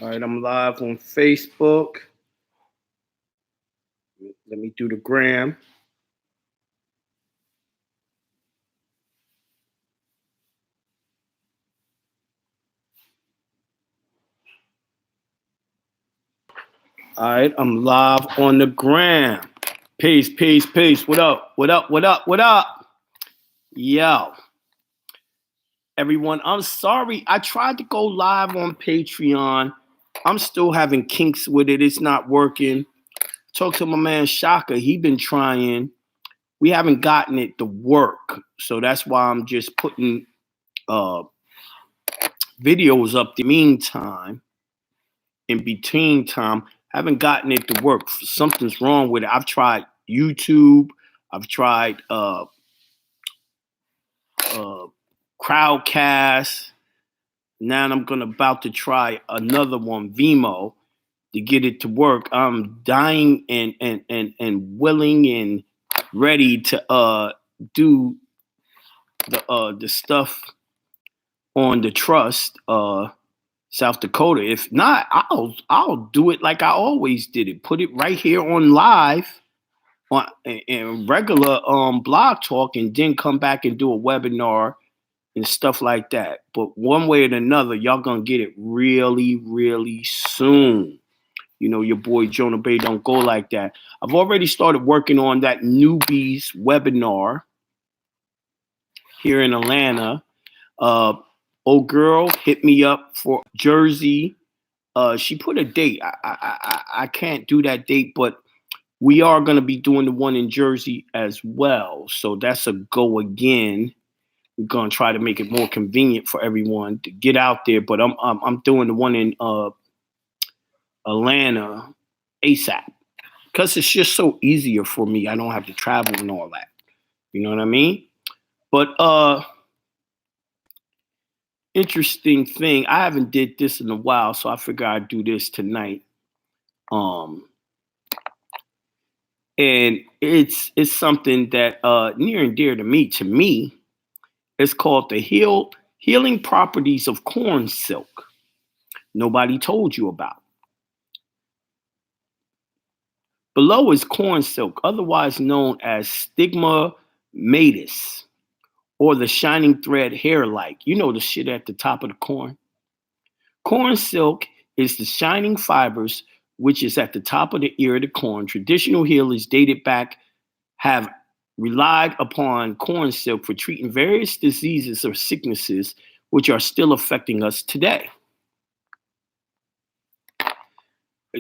All right, I'm live on Facebook. Let me do the gram. All right, I'm live on the gram. Peace, peace, peace. What up? What up? What up? What up? Yo, everyone, I'm sorry. I tried to go live on Patreon. I'm still having kinks with it. It's not working. Talk to my man Shaka. He been trying. We haven't gotten it to work. So that's why I'm just putting videos up the meantime. In between time, haven't gotten it to work. Something's wrong with it. I've tried YouTube. I've tried Crowdcast. Now I'm about to try another one, Vimo, to get it to work. I'm dying and willing and ready to do the stuff on the trust South Dakota. If not, I'll do it like I always did it. Put it right here on live on in regular blog talk, and then come back and do a webinar and stuff like that. But one way or another, y'all gonna get it really, really soon. You know, your boy Jonah Bay don't go like that. I've already started working on that newbies webinar here in Atlanta. Old girl hit me up for Jersey. She put a date. I can't do that date, but we are going to be doing the one in Jersey as well. So that's a go again. We're going to try to make it more convenient for everyone to get out there. But I'm doing the one in Atlanta ASAP because it's just so easier for me. I don't have to travel and all that. You know what I mean? But interesting thing. I haven't did this in a while, so I figure I'd do this tonight. And it's something that near and dear to me. To me, it's called the healing properties of corn silk. Nobody told you about. Below is corn silk, otherwise known as stigma matis, or the shining thread hair-like. You know the shit at the top of the corn. Corn silk is the shining fibers which is at the top of the ear of the corn. Traditional healers dated back have relied upon corn silk for treating various diseases or sicknesses which are still affecting us today.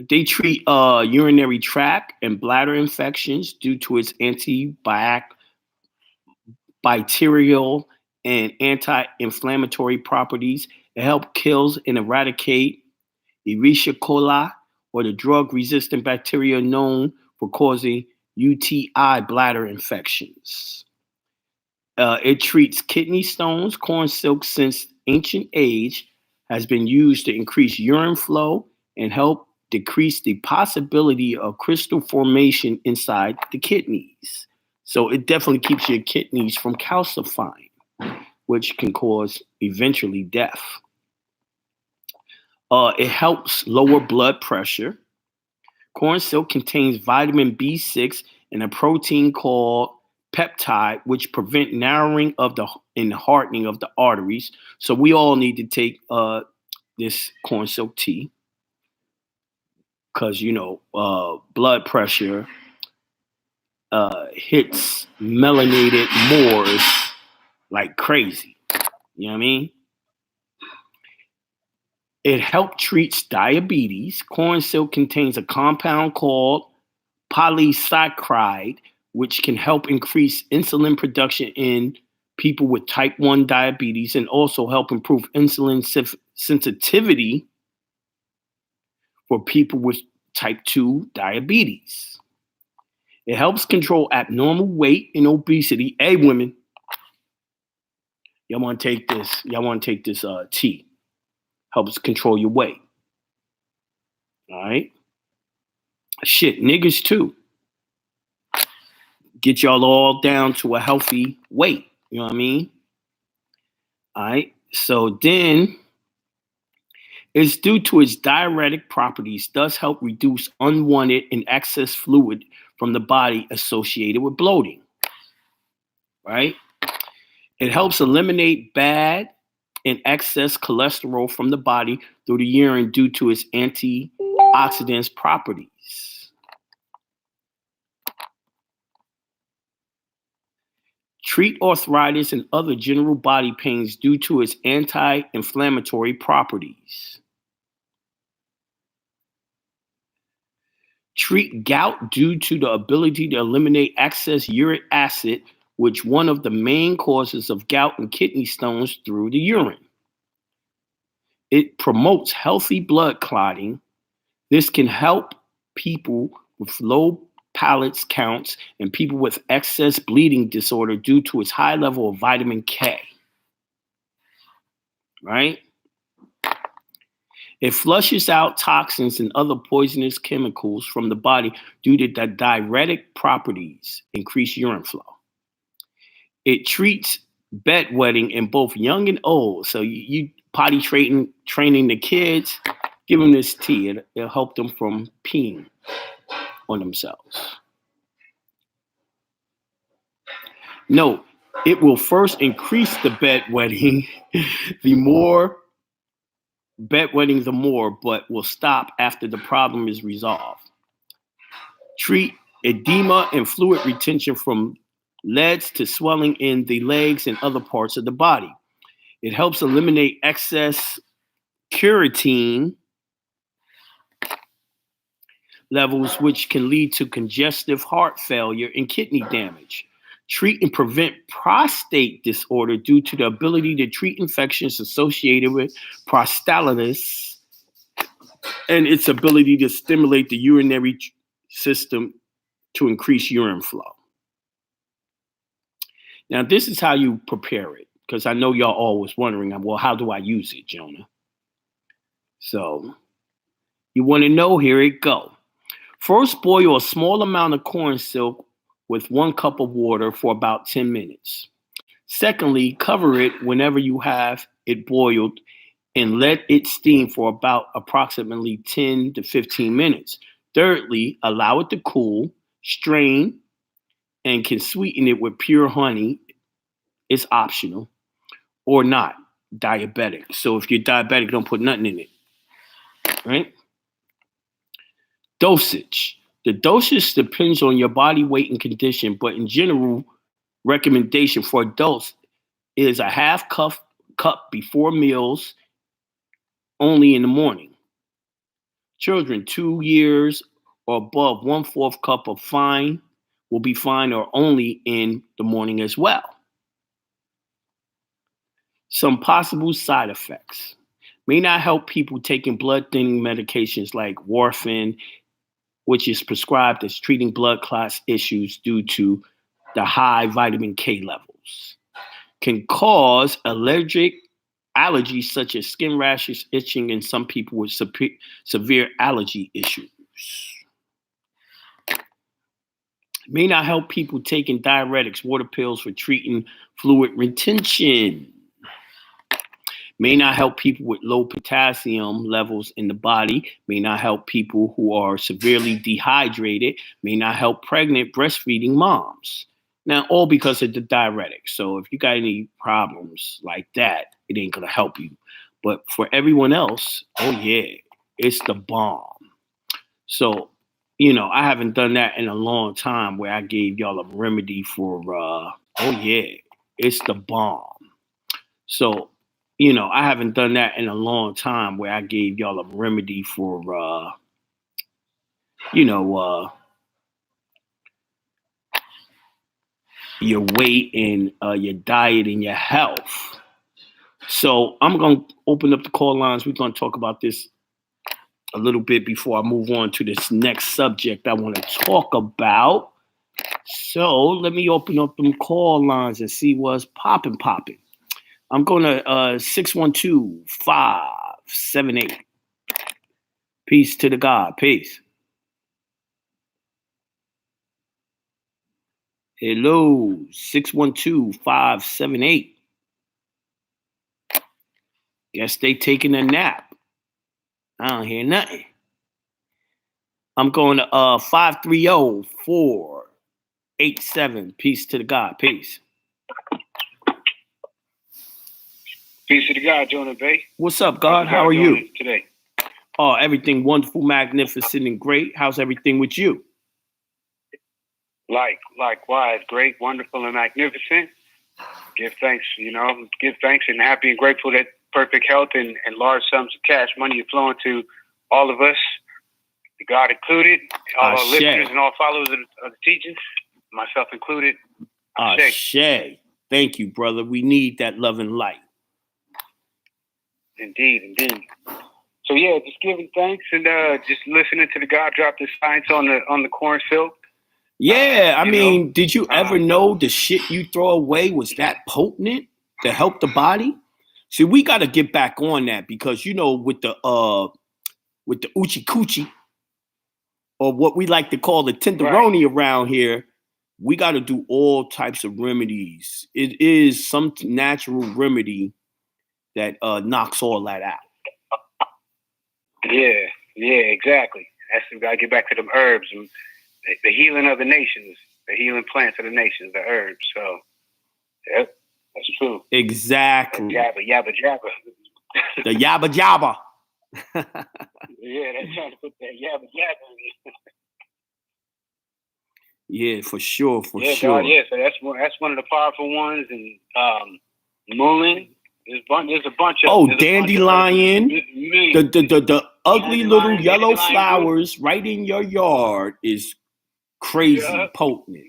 They treat urinary tract and bladder infections due to its antibacterial and anti-inflammatory properties. It helps kill and eradicate Escherichia coli, or the drug-resistant bacteria known for causing UTI bladder infections. It treats kidney stones. Corn silk, since ancient age, has been used to increase urine flow and help decrease the possibility of crystal formation inside the kidneys. So it definitely keeps your kidneys from calcifying, which can cause eventually death. It helps lower blood pressure. Corn silk contains vitamin B6 and a protein called peptide, which prevent narrowing of and hardening of the arteries. So we all need to take this corn silk tea because, blood pressure hits melanated Moors like crazy. You know what I mean? It helps treat diabetes. Corn silk contains a compound called polysaccharide, which can help increase insulin production in people with type 1 diabetes and also help improve insulin sensitivity for people with type 2 diabetes. It helps control abnormal weight and obesity. Hey, women, y'all want to take this? Y'all want to take this tea? Helps control your weight. All right. Shit, niggas too. Get y'all all down to a healthy weight. You know what I mean? All right. So then It's due to its diuretic properties, thus help reduce unwanted and excess fluid from the body associated with bloating, right? It helps eliminate bad and excess cholesterol from the body through the urine due to its antioxidant properties. Treat arthritis and other general body pains due to its anti-inflammatory properties. Treat gout due to the ability to eliminate excess uric acid, which one of the main causes of gout and kidney stones through the urine. It promotes healthy blood clotting. This can help people with low platelet counts and people with excess bleeding disorder due to its high level of vitamin K. Right? It flushes out toxins and other poisonous chemicals from the body due to the diuretic properties, increase urine flow. It treats bedwetting in both young and old. So you potty training the kids, give them this tea. It'll help them from peeing on themselves. Note, it will first increase the bedwetting, the more but will stop after the problem is resolved. Treat edema and fluid retention from leads to swelling in the legs and other parts of the body. It helps eliminate excess creatine levels, which can lead to congestive heart failure and kidney damage. Treat and prevent prostate disorder due to the ability to treat infections associated with prostatitis and its ability to stimulate the urinary system to increase urine flow. Now, this is how you prepare it, because I know y'all always wondering, well, how do I use it, Jonah? So, you want to know, here it go. First, boil a small amount of corn silk with 1 cup of water for about 10 minutes. Secondly, cover it whenever you have it boiled and let it steam for about approximately 10 to 15 minutes. Thirdly, allow it to cool, strain, and can sweeten it with pure honey. It's optional, or not diabetic. So if you're diabetic, don't put nothing in it, right? Dosage. The dosage depends on your body weight and condition, but in general, recommendation for adults is a half cup before meals, only in the morning. Children 2 years or above, 1/4 cup of fine will be fine, or only in the morning as well. Some possible side effects. May not help people taking blood thinning medications like warfarin, which is prescribed as treating blood clots issues due to the high vitamin K levels. Can cause allergies such as skin rashes, itching, and some people with severe allergy issues. May not help people taking diuretics, water pills for treating fluid retention. May not help people with low potassium levels in the body. May not help people who are severely dehydrated. May not help pregnant breastfeeding moms. Now, all because of the diuretic. So if you got any problems like that, it ain't going to help you. But for everyone else, oh yeah, it's the bomb. So, I haven't done that in a long time where I gave y'all a remedy for, oh yeah, it's the bomb. So, I haven't done that in a long time where I gave y'all a remedy for, your weight and your diet and your health. So I'm going to open up the call lines. We're going to talk about this a little bit before I move on to this next subject I want to talk about. So let me open up them call lines and see what's popping. I'm going to 612-578. Peace to the God. Peace. Hello, 612-578. Guess they taking a nap. I don't hear nothing. I'm going to 530-487. Peace to the God. Peace. Peace to the God, Jonah Bay. What's up, God? How are you today? Oh, everything wonderful, magnificent, and great. How's everything with you? Likewise, great, wonderful, and magnificent. Give thanks, give thanks and happy and grateful that perfect health and large sums of cash money are flowing to all of us, the God included, all our listeners and all followers of the teachings, myself included. Ashe. Thank you, brother. We need that love and light. Indeed. So yeah, just giving thanks and just listening to the God drop the science on the corn silk. Yeah, I mean, did you ever know the shit you throw away was that potent to help the body? See, we got to get back on that because with the uchi coochie, or what we like to call the tenderoni around here, we got to do all types of remedies. It is some natural remedy that knocks all that out. Yeah, exactly. That's we gotta get back to them herbs and the healing of the nations, the healing plants of the nations, the herbs. So, yep, that's true. Exactly. Yabba. The yabba jabba. Yeah, they're trying to put that yabba in. Yeah, for sure. God, yeah, so that's one of the powerful ones, and mullein. There's a bunch of dandelion. The ugly little yellow flowers right in your yard is crazy potent.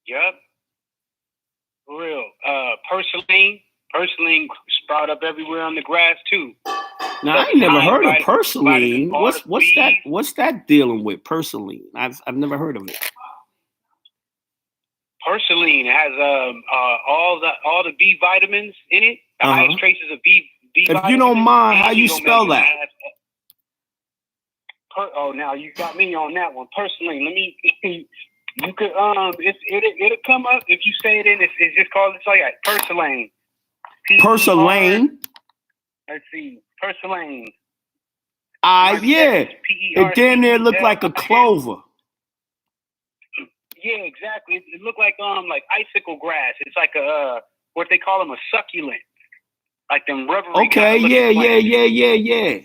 Yep. For real. Purslane sprout up everywhere on the grass too. Now I ain't never heard of purslane. What's that dealing with purslane? I've never heard of it. Purslane has all the B vitamins in it. The highest traces of B vitamins. If you don't mind, how you spell that? Now you got me on that one. Purslane. Let me. You could it'll come up if you say it in. It's just called purslane. Purslane. Let's see, purslane. Yeah. It damn near look like a clover. Yeah, exactly. It looked like icicle grass. It's like what they call them, a succulent, like them rubbery. Okay, yeah.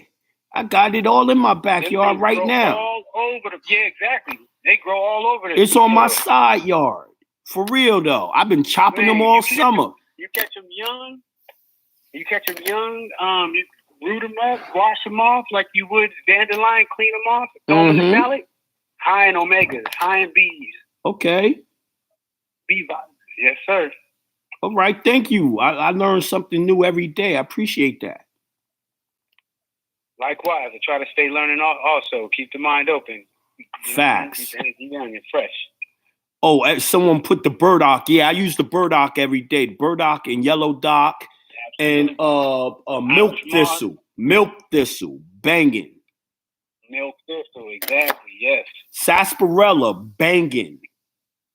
I got it all in my backyard right now. All over exactly. They grow all over It's on my side yard. For real though, I've been chopping them all summer. You catch them young. You root them up, wash them off like you would dandelion, clean them off, throw them in the salad. High in omegas, high in B's. Okay. B vitamins. Yes, sir. All right, thank you. I learn something new every day. I appreciate that. Likewise, I try to stay learning also. Keep the mind open. Facts. Keep the energy young and fresh. Oh, someone put the burdock. Yeah, I use the burdock every day. Burdock and yellow dock. And milk thistle, banging. Milk thistle, exactly, yes. Sarsaparilla, banging.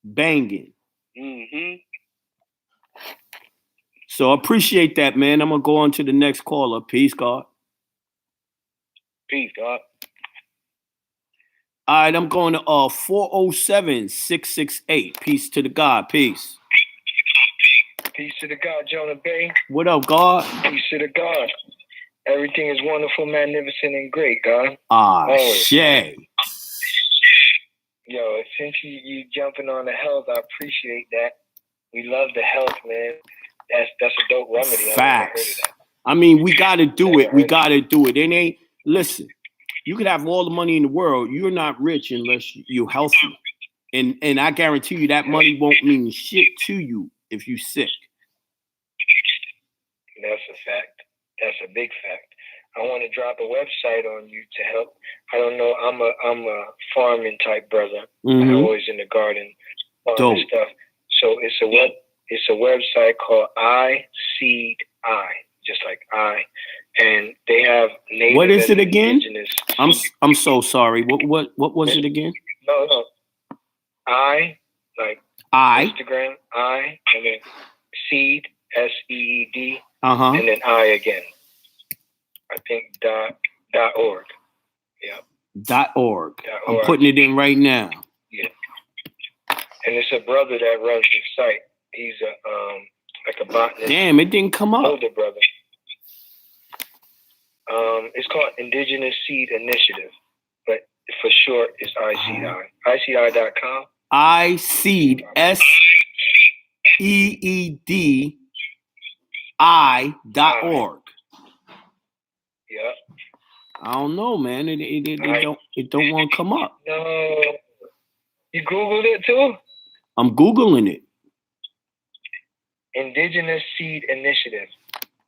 Mm-hmm. So appreciate that, man. I'm gonna go on to the next caller. Peace, God. Peace, God. All right, I'm going to 407-668. Peace to the God. Peace. Peace to the God, Jonah Bay. What up, God? Peace to the God. Everything is wonderful, magnificent, and great, God. Shay. Yo, since you jumping on the health, I appreciate that. We love the health, man. That's a dope remedy. Facts. I mean, we got to do it. We got to do it. It ain't. Listen, you could have all the money in the world. You're not rich unless you're healthy. And I guarantee you that money won't mean shit to you if you're sick. That's a fact. That's a big fact. I want to drop a website on you to help. I don't know. I'm a farming type brother. I'm always in the garden, farming stuff. So it's a website called iSeed, just like I, and they have native. What is it again? Indigenous. I'm so sorry. What was it again? No. I Instagram and then seed SEED and then I again. I think dot .org. Yeah. .org. I'm putting it in right now. Yeah. And it's a brother that runs the site. He's like a botanist. Damn, it didn't come up. Older brother. It's called Indigenous Seed Initiative, but for short, it's ICI. ICI.com. iSeed, SEEDI.org. Yeah. I don't know, man. It don't want to come up. No. You Googled it too? I'm Googling it. Indigenous Seed Initiative.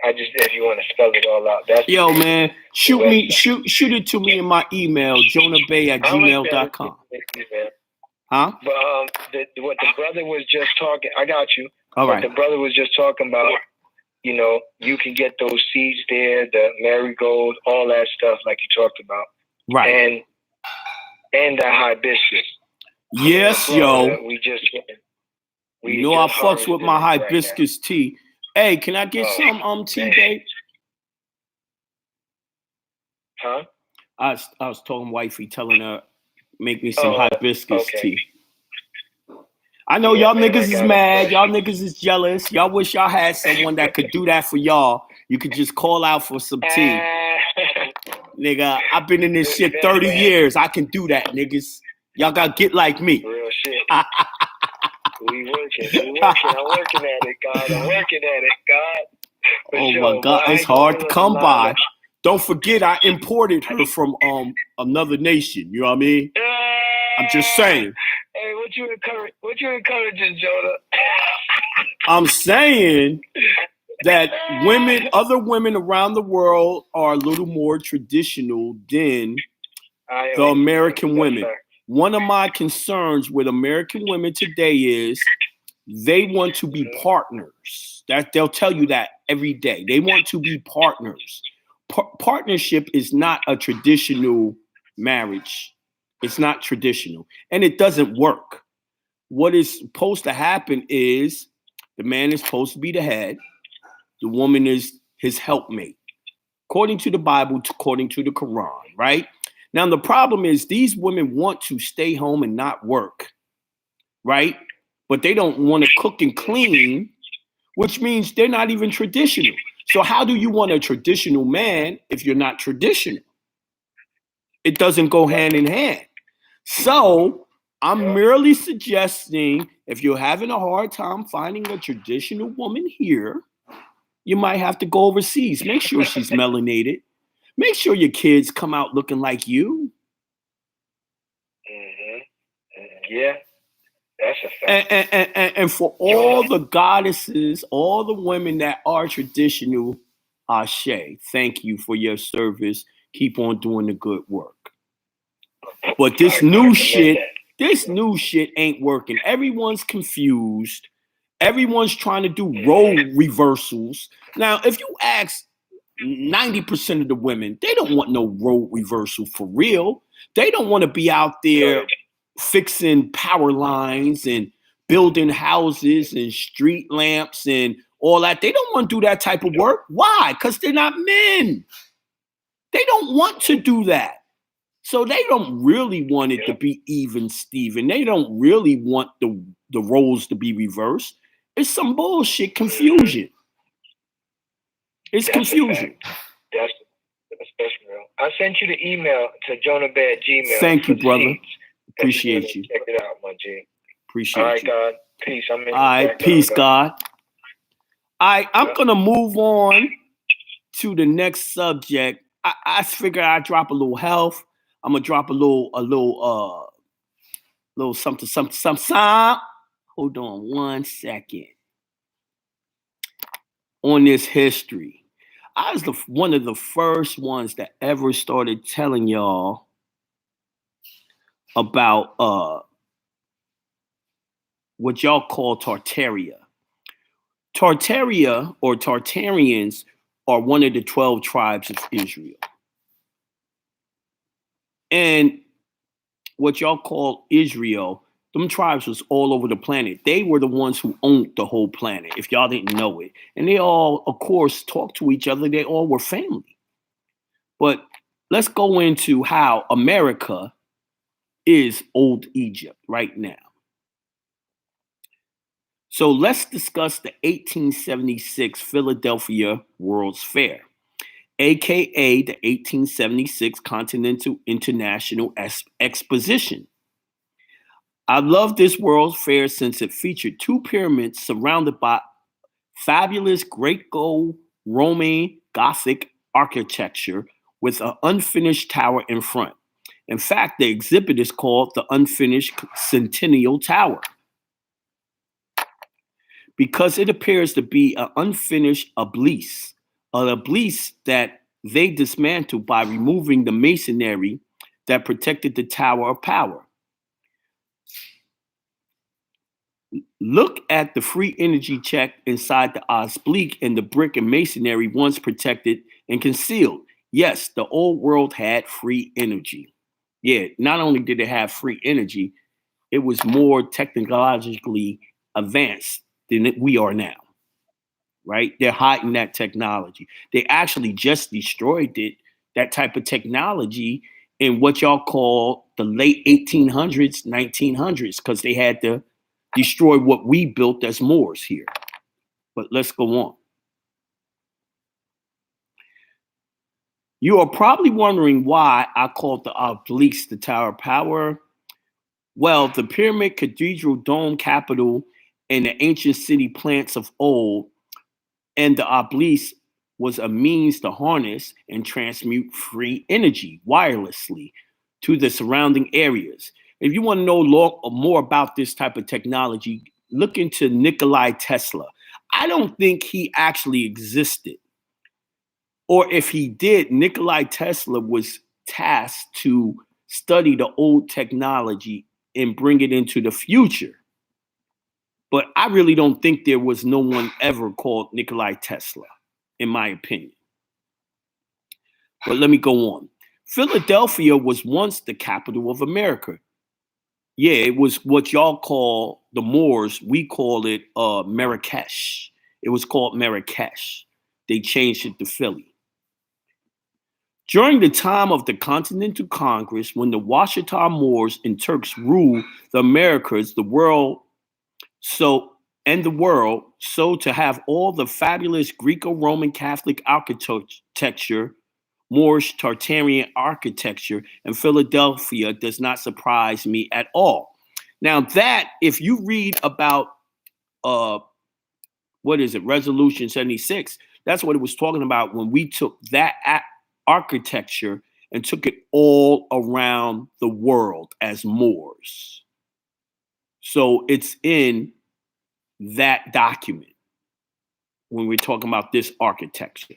If you want to spell it all out. That's man, shoot it to me in my email, jonahbay@gmail.com. Huh? But what the brother was just talking, I got you. All right. The brother was just talking about, you can get those seeds there, the marigold, all that stuff like you talked about. Right. And the hibiscus. Yes, yo. We I fucks with my hibiscus tea. Hey, can I get some tea, babe? Huh? I was talking wifey, telling her make me some hibiscus tea. I know y'all niggas is mad. Y'all niggas is jealous. Y'all wish y'all had someone that could do that for y'all. You could just call out for some tea. Nigga, I've been in this shit 30 years. I can do that, niggas. Y'all gotta get like me. Real shit. We working. I'm working at it, God. Oh my God, it's hard to come by. Don't forget, I imported her from another nation. You know what I mean? I'm just saying. Hey, what you encouraging, Jonah? I'm saying that other women around the world are a little more traditional than the American women. One of my concerns with American women today is they want to be partners. That they'll tell you that every day. They want to be partners. Partnership is not a traditional marriage. It's not traditional, and it doesn't work. What is supposed to happen is the man is supposed to be the head. The woman is his helpmate, according to the Bible, according to the Quran, right? Now, the problem is these women want to stay home and not work, right? But they don't want to cook and clean, which means they're not even traditional. So how do you want a traditional man if you're not traditional? It doesn't go hand in hand. So I'm merely suggesting if you're having a hard time finding a traditional woman here, you might have to go overseas. Make sure she's melanated. Make sure your kids come out looking like you. Mm-hmm. Yeah, that's a fact. And for all the goddesses, all the women that are traditional, Ashe, thank you for your service. Keep on doing the good work. But this new shit ain't working. Everyone's confused. Everyone's trying to do role reversals. Now, if you ask 90% of the women, they don't want no role reversal for real. They don't want to be out there fixing power lines and building houses and street lamps and all that. They don't want to do that type of work. Why? Because they're not men. They don't want to do that. So they don't really want it to be even, Steven. They don't really want the roles to be reversed. It's some bullshit confusion. It's confusion. That's real. I sent you the email to JONAH@gmail. Thank you, brother. Appreciate you. Check it out, my G. Appreciate you. All right, God. Peace. All right, peace, God. I'm going to move on to the next subject. I figure I drop a little health. I'm going to drop a little something. Hold on one second. On this history. I was one of the first ones that ever started telling y'all about what y'all call Tartaria. Tartaria or Tartarians are one of the 12 tribes of Israel. And what y'all call Israel, them tribes was all over the planet. They were the ones who owned the whole planet, if y'all didn't know it. And they all, of course, talked to each other. They all were family. But let's go into how America is old Egypt right now. So let's discuss the 1876 Philadelphia World's Fair, aka the 1876 Continental International Exposition. I love this World's Fair since it featured two pyramids surrounded by fabulous Greco-Roman Gothic architecture with an unfinished tower in front. In fact, the exhibit is called the Unfinished Centennial Tower because it appears to be an unfinished obelisk, an obelisk that they dismantled by removing the masonry that protected the Tower of Power. Look at the free energy check inside the obelisk and the brick and masonry once protected and concealed. Yes, the old world had free energy. Yeah, not only did it have free energy, it was more technologically advanced than we are now, right? They're hiding that technology. They actually just destroyed it, that type of technology, in what y'all call the late 1800s, 1900s, because they had to destroy what we built as Moors here. But let's go on. You are probably wondering why I called the obelisk the Tower of Power. Well, the pyramid, cathedral, dome, capital, and the ancient city plants of old, and the obelisk was a means to harness and transmute free energy wirelessly to the surrounding areas. If you want to know more about this type of technology, look into Nikola Tesla. I don't think he actually existed. Or if he did, Nikola Tesla was tasked to study the old technology and bring it into the future. But I really don't think there was no one ever called Nikola Tesla, in my opinion. But let me go on. Philadelphia was once the capital of America. Yeah, it was what y'all call the Moors. We call it Marrakesh. It was called Marrakesh. They changed it to Philly. During the time of the Continental Congress, when the Washita Moors and Turks ruled the Americas, the world, so to have all the fabulous Greco-Roman Catholic architecture, Moorish Tartarian architecture, and Philadelphia does not surprise me at all. Now that, if you read about Resolution 76, that's what it was talking about when we took that architecture and took it all around the world as Moors. So it's in that document when we're talking about this architecture.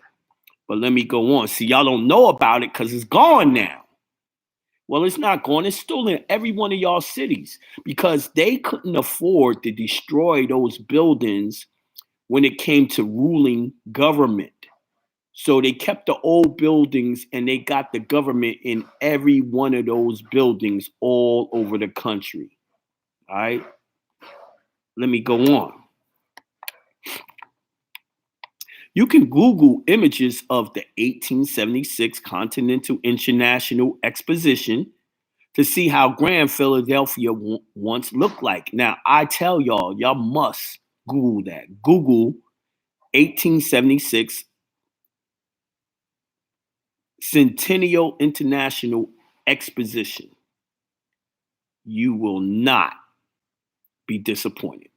But let me go on. See, y'all don't know about it because it's gone now. Well, it's not gone. It's still in every one of y'all cities because they couldn't afford to destroy those buildings when it came to ruling government. So they kept the old buildings and they got the government in every one of those buildings all over the country. All right. Let me go on. You can Google images of the 1876 Continental International Exposition to see how grand Philadelphia once looked like. Now, I tell y'all must Google that. Google 1876 Centennial International Exposition. You will not be disappointed.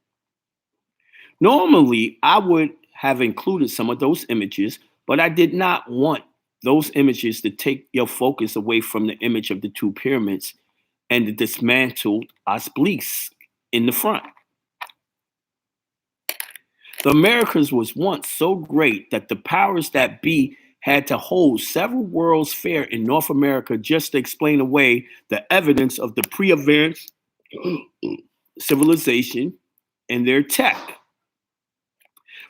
Normally, I would have included some of those images, but I did not want those images to take your focus away from the image of the two pyramids and the dismantled obelisk in the front. The Americas was once so great that the powers that be had to hold several World's Fair in North America just to explain away the evidence of the pre-advanced civilization and their tech.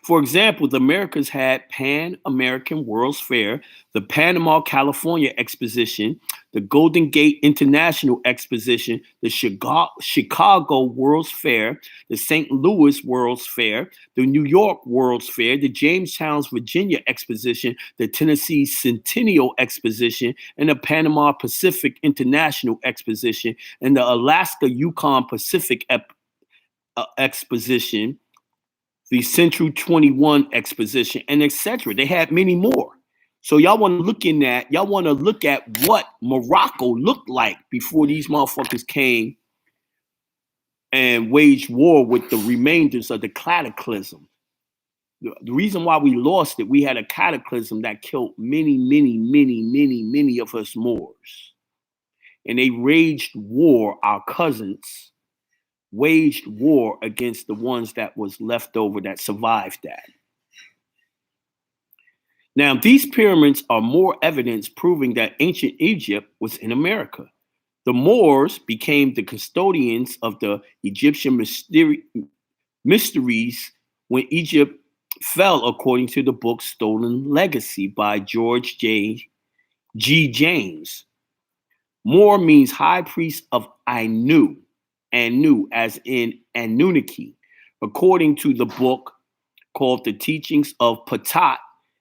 For example, the Americas had Pan American World's Fair, the Panama California Exposition, the Golden Gate International Exposition, the Chicago World's Fair, the St. Louis World's Fair, the New York World's Fair, the Jamestown, Virginia Exposition, the Tennessee Centennial Exposition, and the Panama Pacific International Exposition, and the Alaska Yukon Pacific Exposition, the Central 21 Exposition, and etc. They had many more. So y'all want to look at what Morocco looked like before these motherfuckers came and waged war with the remainders of the cataclysm. The reason why we lost it, we had a cataclysm that killed many of us Moors. And they waged war, our cousins waged war against the ones that was left over that survived that. Now, these pyramids are more evidence proving that ancient Egypt was in America. The Moors became the custodians of the Egyptian mysteries when Egypt fell, according to the book Stolen Legacy by George G. James. Moor means high priest of Anu, as in Anunnaki, according to the book called The Teachings of Ptah,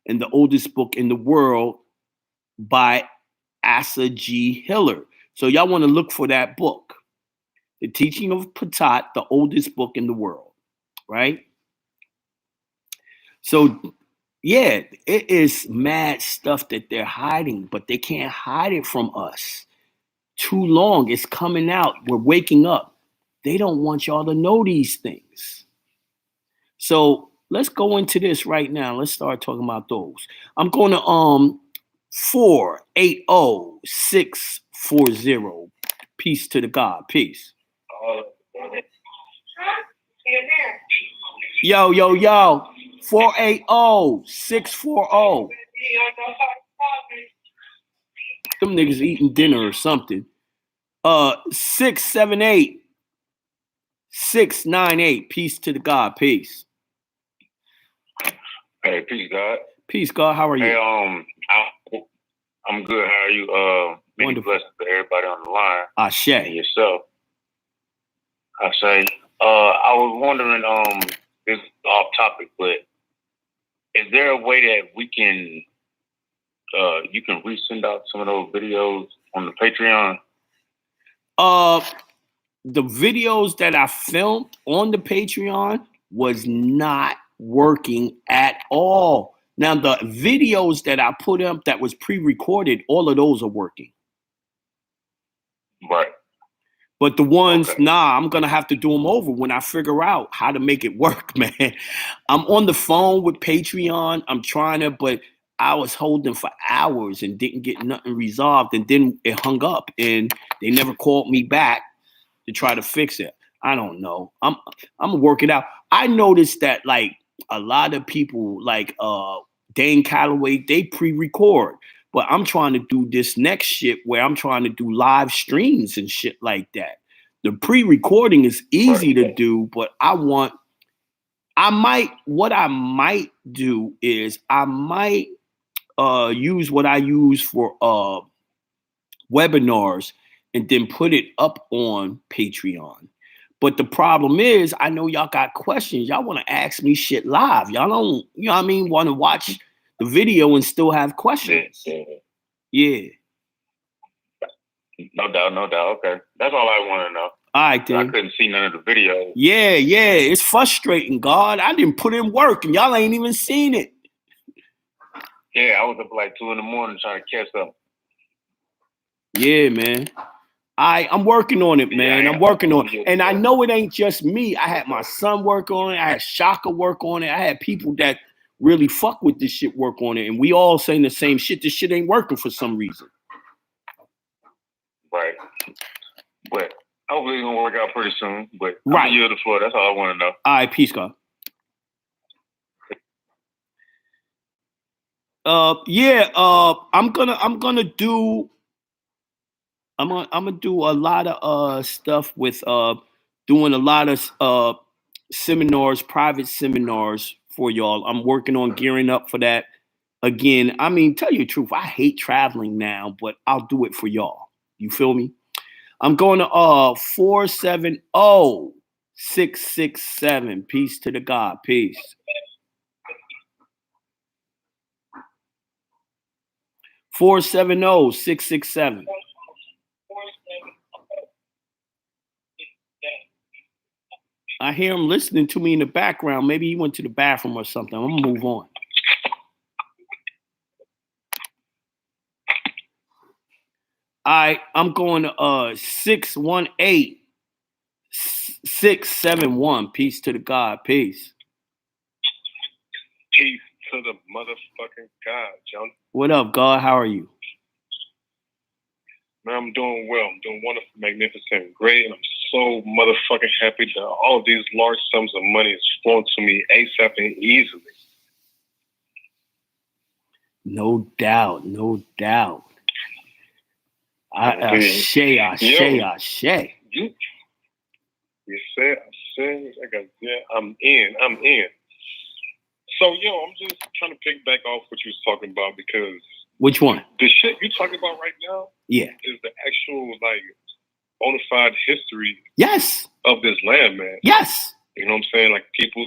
and the oldest book in the world by Asa G. Hiller. So y'all want to look for that book, The Teaching of Ptah, the oldest book in the world, right? So yeah, it is mad stuff that they're hiding, but they can't hide it from us. Too long, it's coming out. We're waking up. They don't want y'all to know these things. So let's go into this right now. Let's start talking about those. I'm going to 480-640. Peace to the God. Peace. Yo. 480-640. Them niggas eating dinner or something. 678-698. Peace to the God. Peace. Hey, peace, God. Peace, God. How are you? Hey, I'm good. How are you? Many Wonderful. blessings to everybody on the line. Ashe. And yourself. I say. I was wondering. This is off topic, but is there a way that we can, you can resend out some of those videos on the Patreon? The videos that I filmed on the Patreon was not working at all. Now, the videos that I put up that was pre-recorded, all of those are working. Right. But the ones, I'm going to have to do them over when I figure out how to make it work, man. I'm on the phone with Patreon. I'm trying to, but I was holding for hours and didn't get nothing resolved. And then it hung up and they never called me back to try to fix it. I don't know. I'm gonna work it out. I noticed that like a lot of people like Dane Calloway, they pre-record. But I'm trying to do this next shit where I'm trying to do live streams and shit like that. The pre-recording is easy to do, but what I might do is I might use what I use for webinars and then put it up on Patreon. But the problem is, I know y'all got questions. Y'all want to ask me shit live. Y'all don't, you know what I mean, want to watch the video and still have questions. Yeah. No doubt. Okay. That's all I want to know. All right, then. I couldn't see none of the videos. Yeah. It's frustrating, God. I didn't put in work and y'all ain't even seen it. Yeah, I was up like 2 a.m. trying to catch up. Yeah, man. I'm working on it, man. I'm working on it. And I know it ain't just me. I had my son work on it. I had Shaka work on it. I had people that really fuck with this shit work on it. And we all saying the same shit. This shit ain't working for some reason. Right. But hopefully it's going to work out pretty soon. But right. I'm going to yield the floor. That's all I want to know. All right. Peace, God. I'm gonna do a lot of stuff with doing a lot of seminars, private seminars for y'all. I'm working on gearing up for that again. I mean, tell you the truth, I hate traveling now, but I'll do it for y'all. You feel me? I'm going to 470-667. Peace to the God. Peace. 470-667. I hear him listening to me in the background. Maybe he went to the bathroom or something. I'm gonna move on. I'm going to 618-671. Peace to the God. Peace. Peace to the motherfucking God, Jonah. What up, God? How are you? Man, I'm doing well. I'm doing wonderful, magnificent, great, and I'm so motherfucking happy that all of these large sums of money is flowing to me ASAP and easily. No doubt, no doubt. Ashe. You said, I said, I'm in. So, I'm just trying to pick back off what you was talking about because which one? The shit you talking about right now, yeah, is the actual bona fide history, yes, of this land, man. Yes, you know what I'm saying? Like people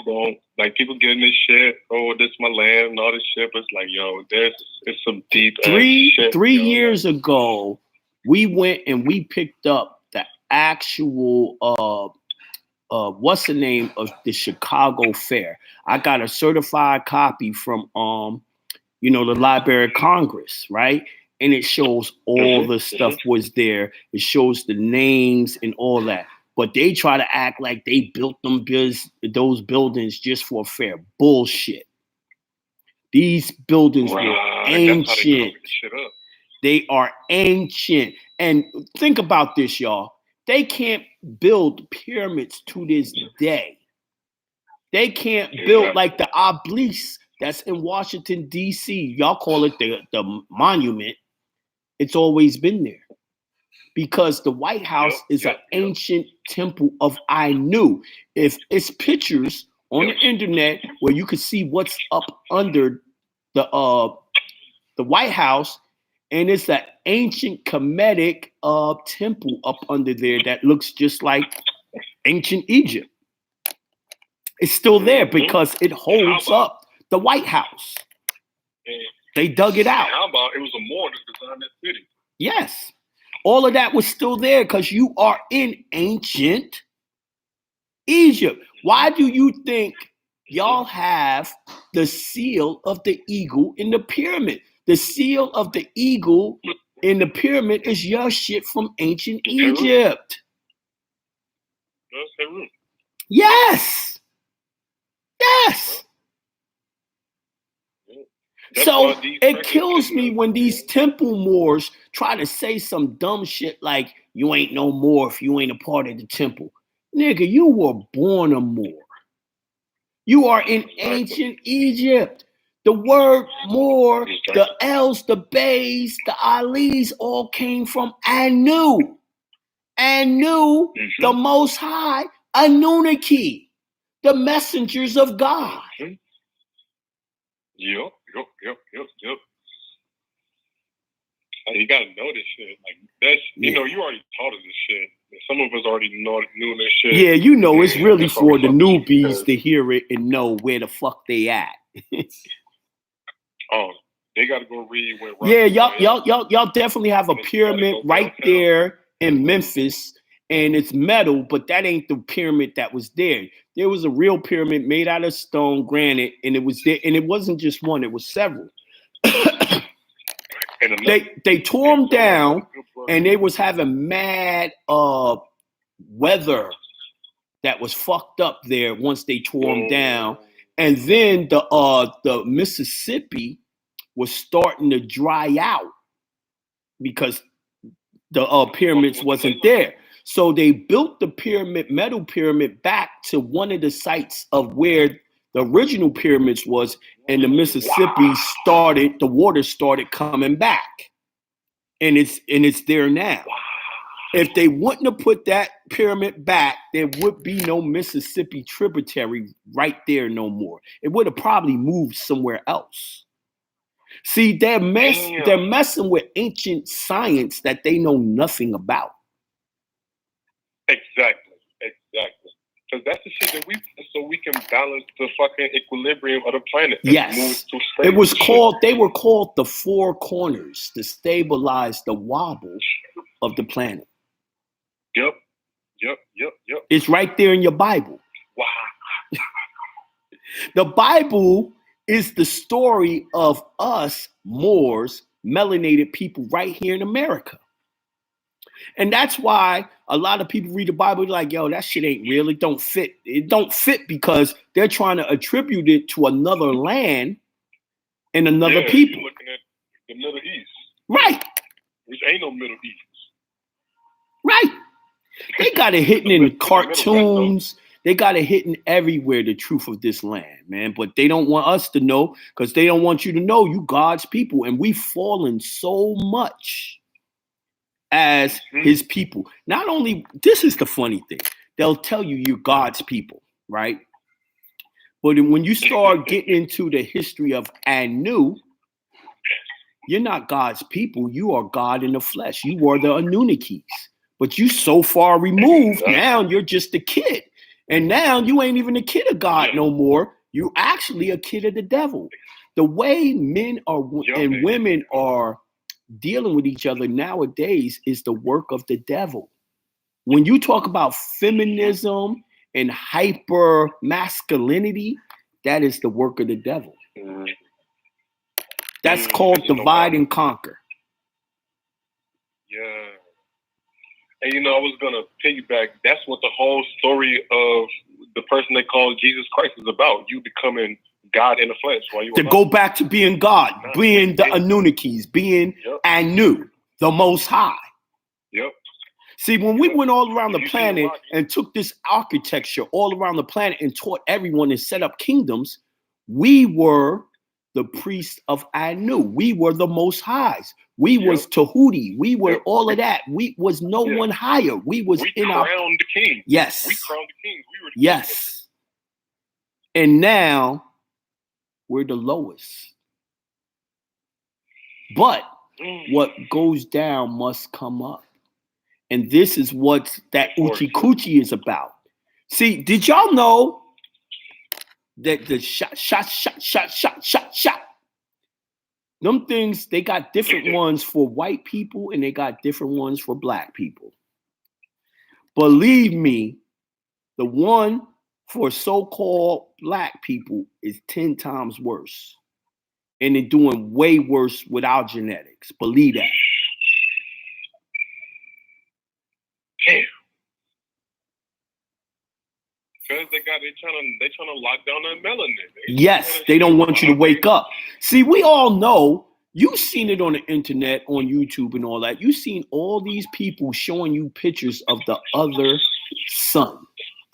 getting this shit. Oh, this is my land and all this shit. But it's like, it's some deep shit. 3 years ago, we went and we picked up the actual what's the name of the Chicago Fair. I got a certified copy from the Library of Congress, right? And it shows all the stuff was there. It shows the names and all that. But they try to act like they built those buildings just for a fair. Bullshit. These buildings were ancient. They are ancient. And think about this, y'all. They can't build pyramids to this day. They can't build like the obelisk that's in Washington, D.C. Y'all call it the monument. It's always been there. Because the White House is an ancient temple of Anu. If it's pictures on the internet where you can see what's up under the White House, and it's an ancient Kemetic temple up under there that looks just like ancient Egypt. It's still there because it holds up the White House. They dug it out. How about it was a mortar that designed that city? Yes. All of that was still there because you are in ancient Egypt. Why do you think y'all have the seal of the eagle in the pyramid? The seal of the eagle in the pyramid is your shit from ancient Egypt. Yes. Yes. So it kills me when these temple Moors try to say some dumb shit like, you ain't no Moor if you ain't a part of the temple. Nigga, you were born a Moor. You are in ancient Egypt. The word Moor, the Els, the Bays, the Alis all came from Anu. Anu, the Most High, Anunnaki, the messengers of God. Yep. You gotta know this shit. Like that's you already taught us this shit. Some of us already knew this shit. Yeah, it's really for the newbies to hear it and know where the fuck they at. Oh, they gotta go read where. Yeah, y'all definitely have a pyramid right there in Memphis, and it's metal, but that ain't the pyramid that was there. There was a real pyramid made out of stone, granite, and it was there, and it wasn't just one; it was several. They tore them down, and they was having mad weather that was fucked up there once they tore them down, and then the Mississippi was starting to dry out because the pyramids wasn't there. So they built the metal pyramid back to one of the sites of where the original pyramids was, and the Mississippi the water started coming back. And it's there now. If they wouldn't have put that pyramid back, there would be no Mississippi tributary right there no more. It would have probably moved somewhere else. See, they're messing with ancient science that they know nothing about. Exactly. Because that's the shit that so we can balance the fucking equilibrium of the planet. Yes. It was called, they were called the four corners to stabilize the wobble of the planet. Yep. It's right there in your Bible. Wow. The Bible is the story of us Moors, melanated people right here in America. And that's why a lot of people read the Bible like, yo, that shit ain't real. It don't fit. It don't fit because they're trying to attribute it to another land and another people. You're looking at the Middle East. Right. Which ain't no Middle East. Right. They got it hidden in cartoons. They got it hidden everywhere, the truth of this land, man. But they don't want us to know because they don't want you to know you God's people. And we've fallen so much as his people. Not only, this is the funny thing. They'll tell you you're God's people, right? But when you start getting into the history of Anu, you're not God's people. You are God in the flesh. You are the Anunnakis. But you so far removed, now you're just a kid. And now you ain't even a kid of God no more. You're actually a kid of the devil. The way men are and women are dealing with each other nowadays is the work of the devil. When you talk about feminism and hyper masculinity, that is the work of the devil. That's called divide and conquer. Yeah. And I was gonna piggyback. That's what the whole story of the person they call Jesus Christ is about. You becoming God in the flesh. To go back to being God, being the Anunnakis, being Anu, the Most High. Yep. See, when we went all around the planet and took this architecture all around the planet and taught everyone and set up kingdoms, we were the priests of Anu. We were the Most Highs. We was Tahuti. We were all of that. We was no one higher. We crowned the king. Yes. We crowned the king. We were the yes. And now we're the lowest. But what goes down must come up. And this is what that Uchi Coochie is about. See, did y'all know that the shot, them things, they got different ones for white people and they got different ones for black people. Believe me, the one for so-called black people is 10 times worse. And they're doing way worse with our genetics. Believe that. Damn. Because they trying to lock down that melanin. Yes, they don't want you to wake up. See, we all know, you've seen it on the internet, on YouTube and all that. You've seen all these people showing you pictures of the other sun,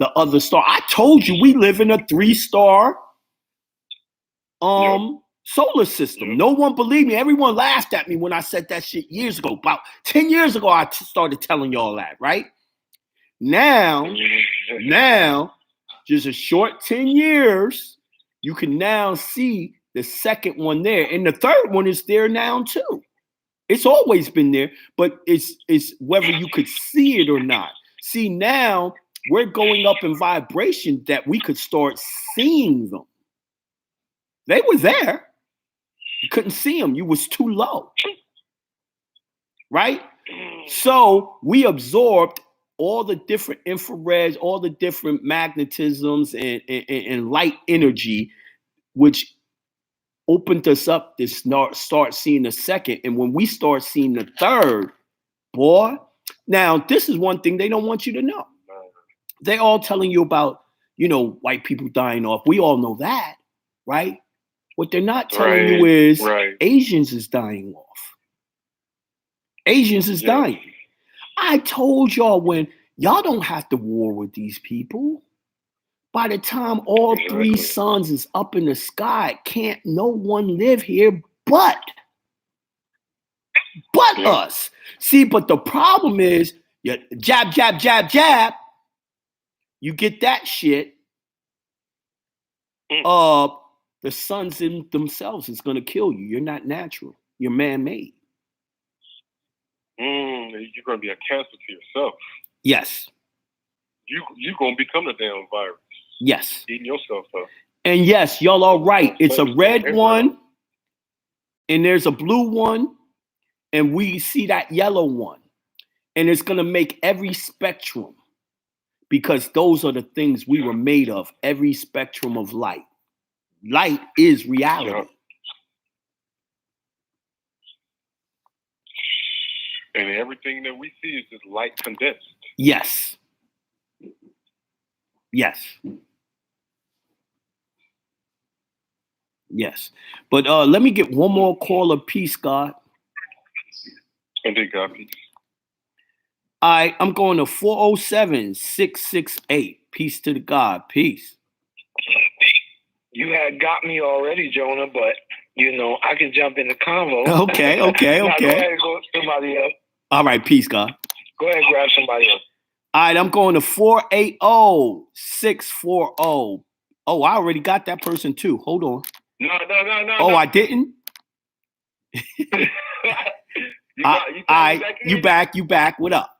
the other star. I told you we live in a 3-star solar system. No one believed me. Everyone laughed at me when I said that shit years ago. About 10 years ago, I started telling y'all that, right? Now, just a short 10 years, you can now see the second one there. And the third one is there now too. It's always been there, but it's whether you could see it or not. See, now we're going up in vibration that we could start seeing them. They were there. You couldn't see them. You was too low. Right? So we absorbed all the different infrareds, all the different magnetisms and light energy, which opened us up to start seeing the second. And when we start seeing the third, boy, now this is one thing they don't want you to know. They all telling you about, white people dying off. We all know that, right? What they're not telling you is Asians is dying off. Asians is dying. I told y'all, when y'all don't have to war with these people. By the time all 3 suns is up in the sky, can't no one live here but us. See, but the problem is You jab, jab, jab, jab. You get that shit. The suns in themselves is going to kill you. You're not natural. You're man-made. You're going to be a cancer to yourself. Yes. You're going to become the damn virus. Yes. Eating yourself up. And yes, y'all are right. It's a red one, and there's a blue one, and we see that yellow one. And it's going to make every spectrum, because those are the things we were made of, every spectrum of light. Light is reality. Yeah. And everything that we see is just light condensed. Yes. Yes. Yes. But let me get one more call of peace, God. Indeed, God, peace. All right, I'm going to 407-668. Peace to the God. Peace. You had got me already, Jonah, but, you know, I can jump in the convo. Okay. Now, go ahead and go with somebody else. All right, peace, God. Go ahead and grab somebody else. All right, I'm going to 480-640. Oh, I already got that person too. Hold on. No. Oh, I didn't? You back. What up?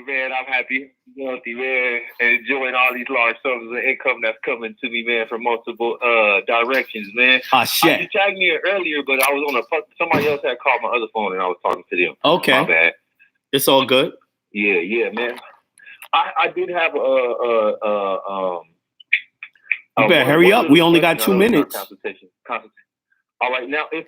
Man, I'm happy, healthy, man, and enjoying all these large sources of income that's coming to me, man, from multiple directions, man. Shit. You tagged me earlier, but I was on somebody else had called my other phone, and I was talking to them. Okay. My bad. It's all good. Yeah, man. I did have you better hurry up. We only got 2 minutes. Consultation. All right, now, if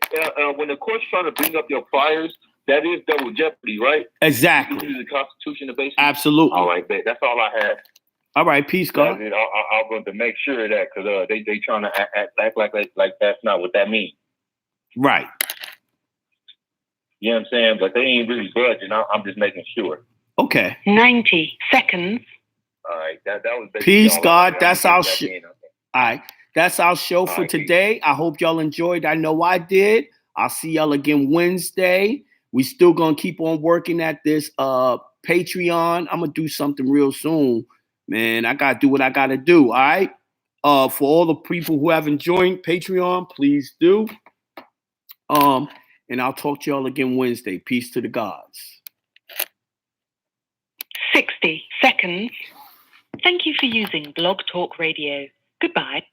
when the court's trying to bring up your priors, that is double jeopardy, right? Exactly. You use the Constitution to base it? Absolutely. All right, that's all I had. All right, peace, God. I'm going to make sure of that, because they trying to act like that's not what that means. Right. You know what I'm saying? But they ain't really budging. I'm just making sure. Okay. 90 seconds. All right, that was peace, God. That's our shit. Okay. All right, that's our show for today. Peace. I hope y'all enjoyed. I know I did. I'll see y'all again Wednesday. We still gonna keep on working at this Patreon. I'm gonna do something real soon, man. I gotta do what I gotta do. All right. For all the people who haven't joined Patreon, please do. And I'll talk to y'all again Wednesday. Peace to the gods. 60 seconds. Thank you for using Blog Talk Radio. Goodbye.